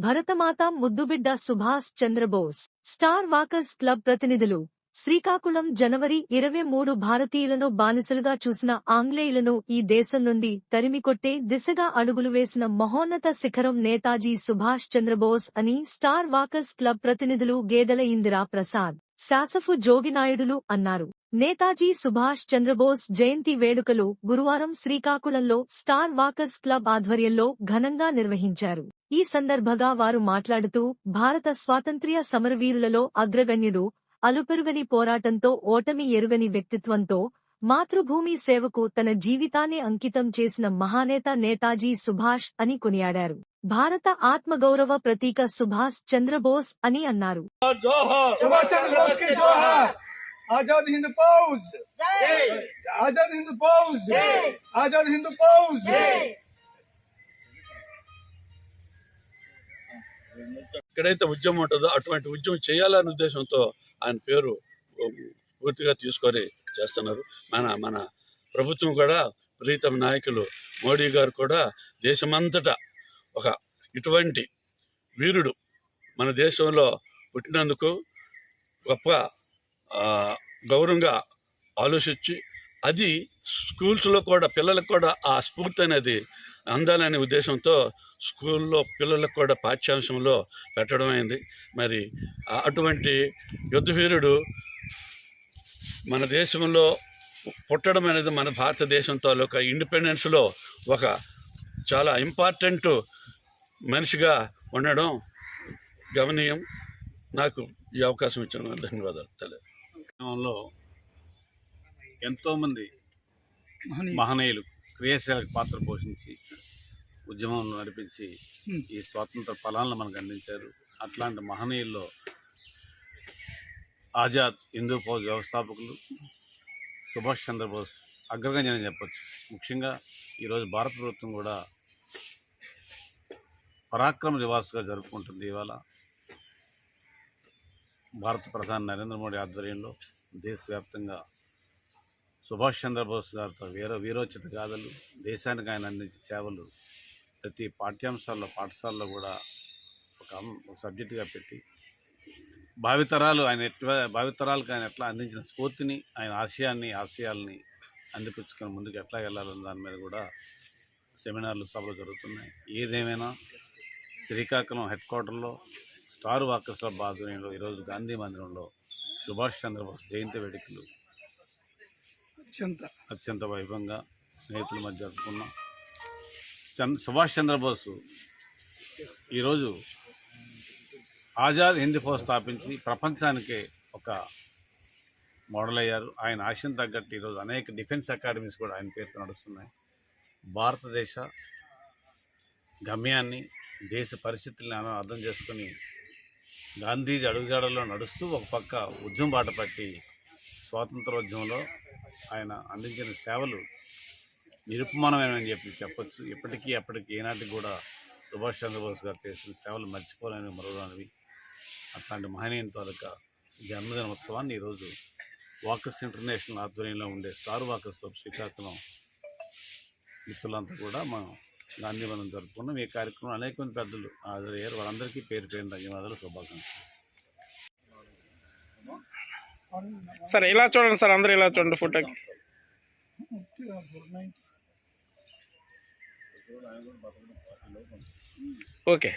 భరతమాత ముద్దుబిడ్డ Subhash Chandra Bose. Star walkers club ప్రతినిధులు. శ్రీకాకుళం జనవరి 23 భారతీయులను బానిసలుగా చూసిన ఆంగ్లేయులను ఈ దేశం నుండి తరిమికొట్టే దిశగా అడుగులు వేసిన మహోన్నత శిఖరం నేతాజీ సుభాష్ చంద్రబోస్ అని స్టార్ వాకర్స్ క్లబ్ ప్రతినిధులు గేదెల ఇందిరా ప్రసాద్, శాసఫు జోగినాయుడులు అన్నారు. నేతాజీ సుభాష్ చంద్రబోస్ జయంతి వేడుకలు గురువారం శ్రీకాకుళంలో స్టార్ వాకర్స్ క్లబ్ ఆధ్వర్యంలో ఘనంగా నిర్వహించారు. ఈ సందర్భంగా వారు మాట్లాడుతూ భారత స్వాతంత్ర్య సమరవీరులలో అగ్రగణ్యుడు, అలుపెరుగని పోరాటంతో ఓటమి ఎరుగని వ్యక్తిత్వంతో మాతృభూమి సేవకు తన జీవితాన్ని అంకితం చేసిన మహానేత నేతాజీ సుభాష్ అని కొనియాడారు. భారత ఆత్మగౌరవ ప్రతీక సుభాష్ చంద్రబోస్ అని అన్నారు. आजाद हिंद फौज जय, आजाद हिंद फौज जय, आजाद हिंद फौज जय. ఎక్కడైతే ఉద్యమం ఉంటుందో అటువంటి ఉద్యమం చేయాలనే ఉద్దేశంతో ఆయన పేరు పూర్తిగా తీసుకొని చేస్తున్నారు. మన ప్రభుత్వం కూడా ప్రీతమ నాయకులు మోడీ గారు కూడా దేశమంతటా ఒక ఇటువంటి వీరుడు మన దేశంలో పుట్టినందుకు గొప్ప గౌరవంగా ఆలోచించి అది స్కూల్స్లో కూడా పిల్లలకు కూడా ఆ స్ఫూర్తి అనేది అందాలనే ఉద్దేశంతో స్కూల్లో పిల్లలకు కూడా పాఠ్యాంశంలో పెట్టడం అయింది. మరి అటువంటి యుద్ధవీరుడు మన దేశంలో పుట్టడం అనేది మన భారతదేశంతో ఒక ఇండిపెండెన్స్లో ఒక చాలా ఇంపార్టెంట్ మనిషిగా ఉండడం గమనీయం. నాకు ఈ అవకాశం ఇచ్చిన ధన్యవాదాలు. లో ఎంతోమంది మహనీయులు క్రియాశీలక పాత్ర పోషించి ఉద్యమం నడిపించి ఈ స్వాతంత్ర ఫలాలను మనకు అందించారు. అట్లాంటి మహనీయుల్లో ఆజాద్ హిందూ ఫౌజ్ వ్యవస్థాపకులు సుభాష్ చంద్రబోస్ అగ్రగణ్యం అని చెప్పచ్చు. ముఖ్యంగా ఈరోజు భారత ప్రభుత్వం కూడా పరాక్రమ దివాస్గా జరుపుకుంటుంది. ఇవాళ భారత ప్రధాని నరేంద్ర మోడీ ఆధ్వర్యంలో దేశవ్యాప్తంగా సుభాష్ చంద్రబోస్ గారితో వీరోచిత గాథలు, దేశానికి ఆయన అందించే సేవలు ప్రతి పాఠ్యాంశాల్లో పాఠశాలలో కూడా ఒక సబ్జెక్టుగా పెట్టి భావితరాలకు ఆయన ఎట్లా అందించిన స్ఫూర్తిని, ఆయన ఆశయాల్ని అందిపుచ్చుకొని ముందుకు ఎట్లా వెళ్ళాలన్న దాని మీద కూడా సెమినార్లు, సభలు జరుగుతున్నాయి. ఏదేమైనా శ్రీకాకుళం హెడ్ క్వార్టర్లో స్టార్ వాకర్స్ క్లబ్ ఆధ్వర్యంలో ఈరోజు గాంధీ మందిరంలో సుభాష్ చంద్రబోస్ జయంతి వేడుకలు అత్యంత వైభవంగా స్నేహితుల మధ్య జరుపుకున్నాం. సుభాష్ చంద్రబోస్ ఈరోజు ఆజాద్ హింద్ ఫౌజ్ స్థాపించి ప్రపంచానికే ఒక మోడల్ అయ్యారు. ఆయన ఆశయం తగ్గట్టు ఈరోజు అనేక డిఫెన్స్ అకాడమీస్ కూడా ఆయన పేరుతో నడుస్తున్నాయి. భారతదేశ గమ్యాన్ని, దేశ పరిస్థితుల్ని అర్థం చేసుకుని గాంధీజీ అడుగుజాడల్లో నడుస్తూ ఒక పక్క ఉద్యమం బాట పట్టి స్వాతంత్రోద్యమంలో ఆయన అందించిన సేవలు నిరుపమానమైనని చెప్పొచ్చు. ఎప్పటికీ ఏనాటికి కూడా సుభాష్ చంద్రబోస్ గారు చేసిన సేవలు మర్చిపోలేని మరొకనివి. అట్లాంటి మహనీయుని తాలూకా జన్మదిన ఉత్సవాన్ని ఈరోజు వాకర్స్ ఇంటర్నేషనల్ ఆధ్వర్యంలో ఉండే స్టార్ వాకర్స్ క్లబ్ శ్రీకాకుళం మిత్రులంతా కూడా మనం గాంధీ మనం జరుపుకున్నాం. ఈ కార్యక్రమం అనేక మంది పెద్దలు హాజరయ్యారు. వాళ్ళందరికీ పేరు ధన్యవాదాలు, శుభాకాంక్షలు. సార్ ఇలా చూడండి సార్, అందరూ ఇలా చూడండి ఫోటోకి. ఓకే.